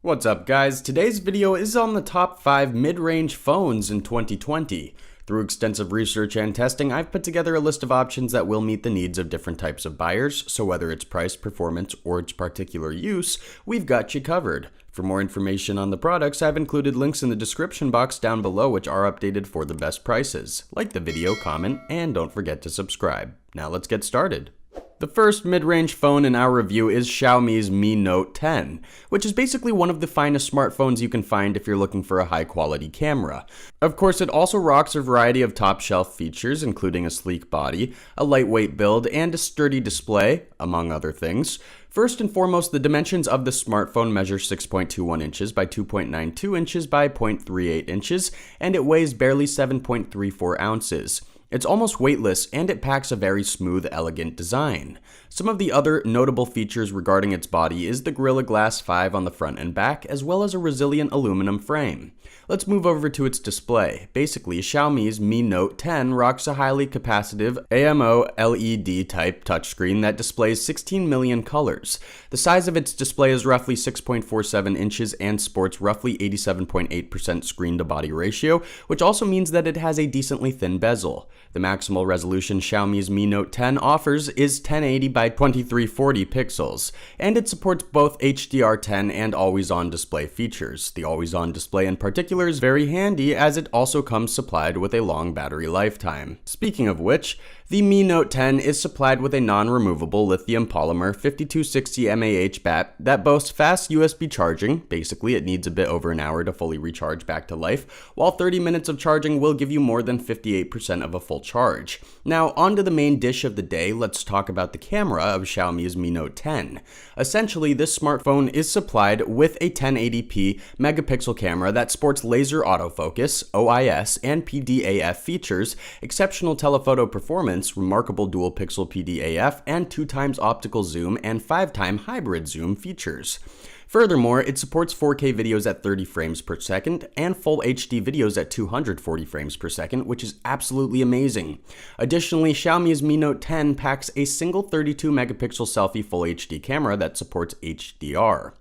What's up guys, today's video is on the top 5 mid-range phones in 2020. Through extensive research and testing, I've put together a list of options that will meet the needs of different types of buyers, so whether it's price, performance, or its particular use, we've got you covered. For more information on the products, I've included links in the description box down below which are updated for the best prices. Like the video, comment, and don't forget to subscribe. Now let's get started. The first mid-range phone in our review is Xiaomi's Mi Note 10, which is basically one of the finest smartphones you can find if you're looking for a high-quality camera. Of course, it also rocks a variety of top-shelf features, including a sleek body, a lightweight build, and a sturdy display, among other things. First and foremost, the dimensions of the smartphone measure 6.21 inches by 2.92 inches by 0.38 inches, and it weighs barely 7.34 ounces. It's almost weightless, and it packs a very smooth, elegant design. Some of the other notable features regarding its body is the Gorilla Glass 5 on the front and back, as well as a resilient aluminum frame. Let's move over to its display. Basically, Xiaomi's Mi Note 10 rocks a highly capacitive AMO LED type touchscreen that displays 16 million colors. The size of its display is roughly 6.47 inches and sports roughly 87.8% screen-to-body ratio, which also means that it has a decently thin bezel. The maximal resolution Xiaomi's Mi Note 10 offers is 1080 by 2340 pixels, and it supports both HDR10 and always-on display features. The always-on display in particular is very handy as it also comes supplied with a long battery lifetime. Speaking of which, the Mi Note 10 is supplied with a non-removable lithium polymer 5260 mAh bat that boasts fast USB charging. Basically, it needs a bit over an hour to fully recharge back to life, while 30 minutes of charging will give you more than 58% of a full charge. Now, on to the main dish of the day, let's talk about the camera of Xiaomi's Mi Note 10. Essentially, this smartphone is supplied with a 1080p megapixel camera that sports laser autofocus, OIS, and PDAF features, exceptional telephoto performance, remarkable dual pixel PDAF, and 2x optical zoom and 5x hybrid zoom features. Furthermore, it supports 4K videos at 30 frames per second and full HD videos at 240 frames per second, which is absolutely amazing. Additionally, Xiaomi's Mi Note 10 packs a single 32 megapixel selfie full HD camera that supports HDR.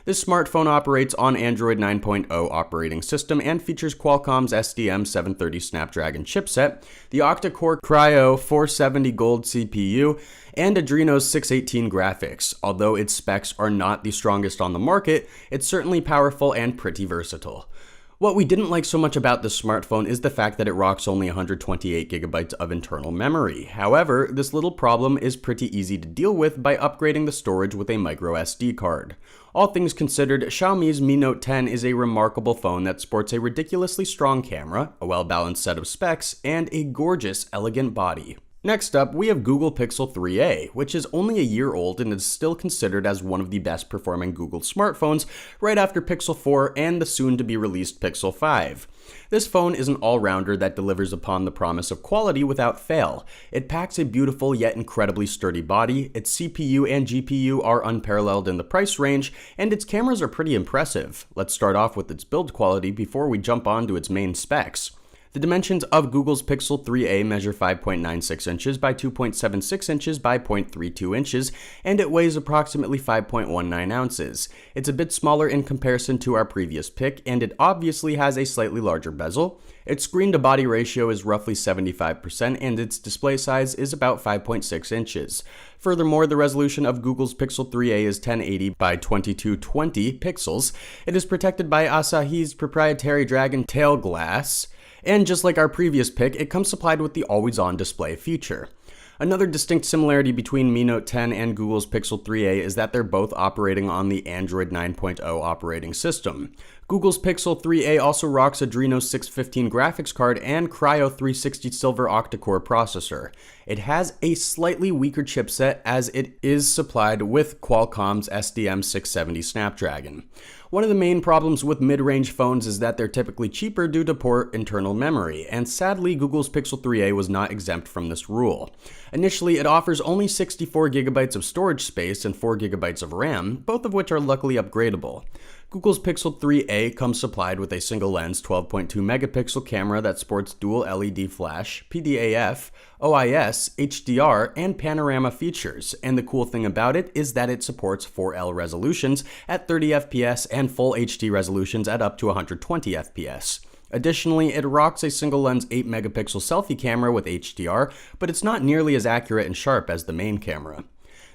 This smartphone operates on Android 9.0 operating system and features Qualcomm's SDM730 Snapdragon chipset, the octa-core Kryo 470 Gold CPU, and Adreno's 618 graphics. Although its specs are not the strongest on the market, it's certainly powerful and pretty versatile. What we didn't like so much about this smartphone is the fact that it rocks only 128 gigabytes of internal memory. However, this little problem is pretty easy to deal with by upgrading the storage with a micro SD card. All things considered, Xiaomi's Mi Note 10 is a remarkable phone that sports a ridiculously strong camera, a well-balanced set of specs, and a gorgeous, elegant body. Next up, we have Google Pixel 3a, which is only a year old and is still considered as one of the best performing Google smartphones right after Pixel 4 and the soon-to-be-released Pixel 5. This phone is an all-rounder that delivers upon the promise of quality without fail. It packs a beautiful yet incredibly sturdy body, its CPU and GPU are unparalleled in the price range, and its cameras are pretty impressive. Let's start off with its build quality before we jump on to its main specs. The dimensions of Google's Pixel 3a measure 5.96 inches by 2.76 inches by 0.32 inches, and it weighs approximately 5.19 ounces. It's a bit smaller in comparison to our previous pick, and it obviously has a slightly larger bezel. Its screen-to-body ratio is roughly 75%, and its display size is about 5.6 inches. Furthermore, the resolution of Google's Pixel 3a is 1080 by 2220 pixels. It is protected by Asahi's proprietary Dragon Tail glass, and just like our previous pick, it comes supplied with the always-on display feature. Another distinct similarity between Mi Note 10 and Google's Pixel 3a is that they're both operating on the Android 9.0 operating system. Google's Pixel 3a also rocks Adreno's 615 graphics card and Kryo 360 Silver octa-core processor. It has a slightly weaker chipset as it is supplied with Qualcomm's SDM670 Snapdragon. One of the main problems with mid-range phones is that they're typically cheaper due to poor internal memory, and sadly Google's Pixel 3a was not exempt from this rule. Initially, it offers only 64 gigabytes of storage space and 4 gigabytes of RAM, both of which are luckily upgradable. Google's Pixel 3a comes supplied with a single-lens 12.2 megapixel camera that sports dual LED flash, PDAF, OIS, HDR, and panorama features, and the cool thing about it is that it supports 4L resolutions at 30 FPS and full HD resolutions at up to 120 FPS. Additionally, it rocks a single-lens 8 megapixel selfie camera with HDR, but it's not nearly as accurate and sharp as the main camera.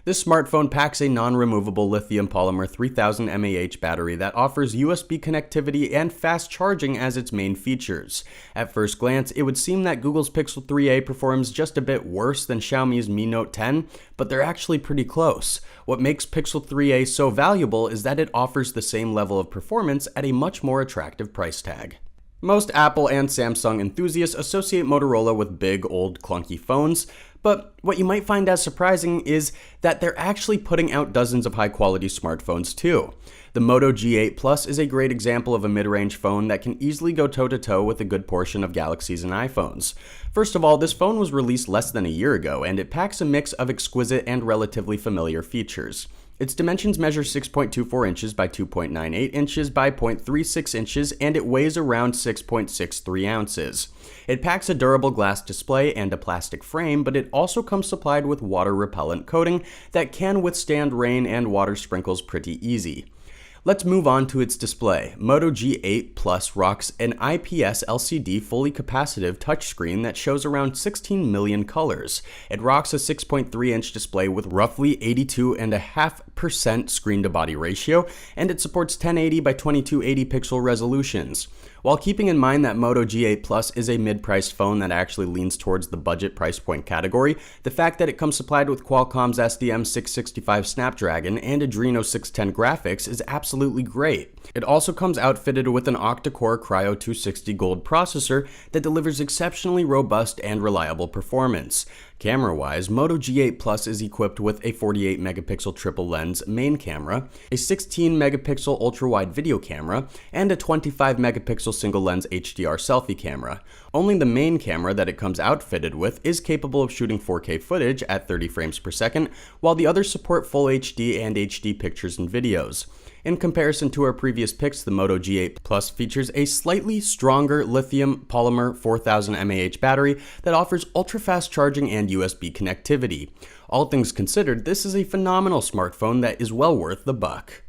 This smartphone packs a non-removable lithium polymer 3000 mAh battery that offers USB connectivity and fast charging as its main features. At first glance, it would seem that Google's Pixel 3a performs just a bit worse than Xiaomi's Mi Note 10, but they're actually pretty close. What makes Pixel 3a so valuable is that it offers the same level of performance at a much more attractive price tag. Most Apple and Samsung enthusiasts associate Motorola with big, old, clunky phones, but what you might find as surprising is that they're actually putting out dozens of high-quality smartphones too. The Moto G8 Plus is a great example of a mid-range phone that can easily go toe-to-toe with a good portion of Galaxies and iPhones. First of all, this phone was released less than a year ago, and it packs a mix of exquisite and relatively familiar features. Its dimensions measure 6.24 inches by 2.98 inches by 0.36 inches, and it weighs around 6.63 ounces. It packs a durable glass display and a plastic frame, but it also comes supplied with water-repellent coating that can withstand rain and water sprinkles pretty easy. Let's move on to its display. Moto G8 Plus rocks an IPS LCD fully capacitive touchscreen that shows around 16 million colors. It rocks a 6.3-inch display with roughly 82.5% screen-to-body ratio, and it supports 1080 by 2280 pixel resolutions. While keeping in mind that Moto G8 Plus is a mid-priced phone that actually leans towards the budget price point category, the fact that it comes supplied with Qualcomm's SDM665 Snapdragon and Adreno 610 graphics is absolutely great. It also comes outfitted with an octa-core Cryo 260 Gold processor that delivers exceptionally robust and reliable performance. Camera-wise, Moto G8 Plus is equipped with a 48 megapixel triple lens main camera, a 16 megapixel ultra-wide video camera, and a 25 megapixel single lens HDR selfie camera. Only the main camera that it comes outfitted with is capable of shooting 4K footage at 30 frames per second, while the others support full HD and HD pictures and videos. In comparison to our previous picks, the Moto G8 Plus features a slightly stronger lithium polymer 4000 mAh battery that offers ultra-fast charging and USB connectivity. All things considered, this is a phenomenal smartphone that is well worth the buck.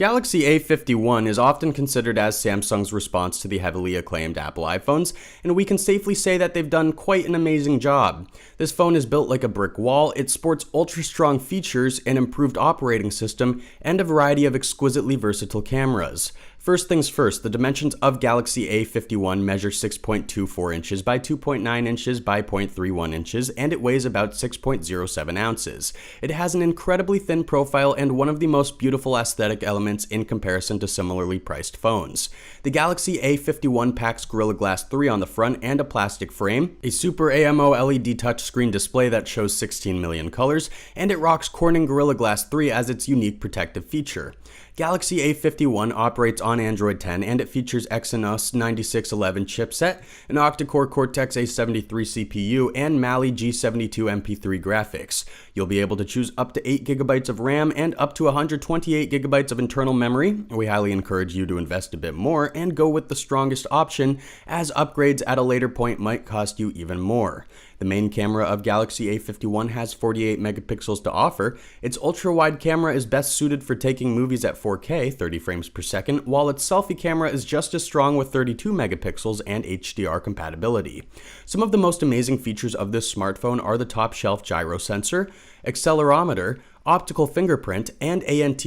Galaxy A51 is often considered as Samsung's response to the heavily acclaimed Apple iPhones, and we can safely say that they've done quite an amazing job. This phone is built like a brick wall, it sports ultra-strong features, an improved operating system, and a variety of exquisitely versatile cameras. First things first, the dimensions of Galaxy A51 measure 6.24 inches by 2.9 inches by 0.31 inches, and it weighs about 6.07 ounces. It has an incredibly thin profile and one of the most beautiful aesthetic elements in comparison to similarly priced phones. The Galaxy A51 packs Gorilla Glass 3 on the front and a plastic frame, a Super AMO LED touchscreen display that shows 16 million colors, and it rocks Corning Gorilla Glass 3 as its unique protective feature. Galaxy A51 operates on Android 10 and it features Exynos 9611 chipset, an octa-core Cortex A73 CPU, and Mali G72 MP3 graphics. You'll be able to choose up to 8GB of RAM and up to 128GB of internal memory. We highly encourage you to invest a bit more and go with the strongest option, as upgrades at a later point might cost you even more. The main camera of Galaxy A51 has 48 megapixels to offer. Its ultra-wide camera is best suited for taking movies at 4K, 30 frames per second, while its selfie camera is just as strong with 32 megapixels and HDR compatibility. Some of the most amazing features of this smartphone are the top-shelf gyro sensor, accelerometer, optical fingerprint, and ANT+.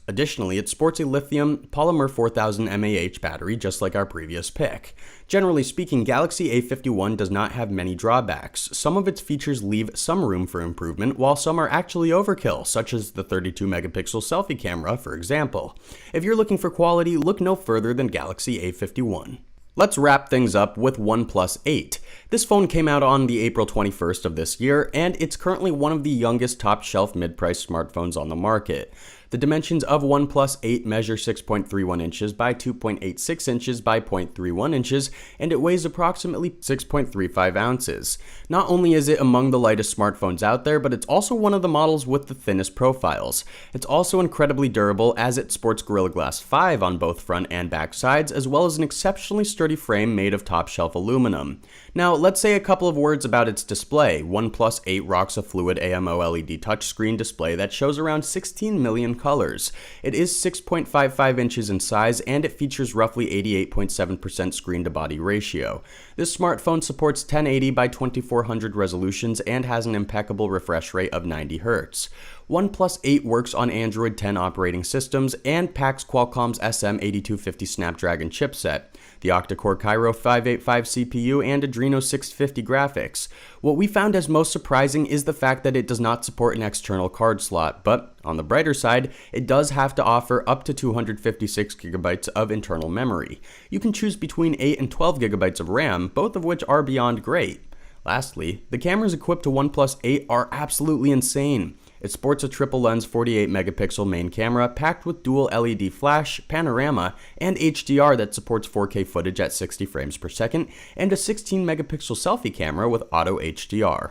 Additionally, it sports a lithium polymer 4000 mAh battery just like our previous pick. Generally speaking, Galaxy A51 does not have many drawbacks. Some of its features leave some room for improvement, while some are actually overkill, such as the 32 megapixel selfie camera, for example. If you're looking for quality, look no further than Galaxy A51. Let's wrap things up with OnePlus 8. This phone came out on the April 21st of this year, and it's currently one of the youngest top-shelf mid-price smartphones on the market. The dimensions of OnePlus 8 measure 6.31 inches by 2.86 inches by 0.31 inches, and it weighs approximately 6.35 ounces. Not only is it among the lightest smartphones out there, but it's also one of the models with the thinnest profiles. It's also incredibly durable as it sports Gorilla Glass 5 on both front and back sides, as well as an exceptionally sturdy frame made of top-shelf aluminum. Now, let's say a couple of words about its display. OnePlus 8 rocks a fluid AMO LED touchscreen display that shows around 16 million colors. It is 6.55 inches in size, and it features roughly 88.7% screen-to-body ratio. This smartphone supports 1080 by 2400 resolutions and has an impeccable refresh rate of 90 Hz. OnePlus 8 works on Android 10 operating systems and packs Qualcomm's SM8250 Snapdragon chipset, the octa-core Kryo 585 CPU, and Adreno 650 graphics. What we found as most surprising is the fact that it does not support an external card slot, but on the brighter side, it does have to offer up to 256 gigabytes of internal memory. You can choose between 8 and 12 gigabytes of RAM, both of which are beyond great. Lastly, the cameras equipped to OnePlus 8 are absolutely insane. It sports a triple lens 48 megapixel main camera packed with dual LED flash, panorama, and HDR that supports 4K footage at 60 frames per second, and a 16 megapixel selfie camera with auto HDR.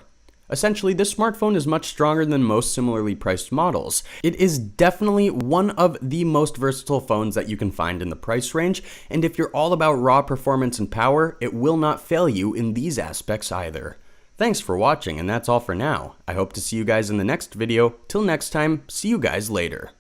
Essentially, this smartphone is much stronger than most similarly priced models. It is definitely one of the most versatile phones that you can find in the price range, and if you're all about raw performance and power, it will not fail you in these aspects either. Thanks for watching, and that's all for now. I hope to see you guys in the next video. Till next time, see you guys later.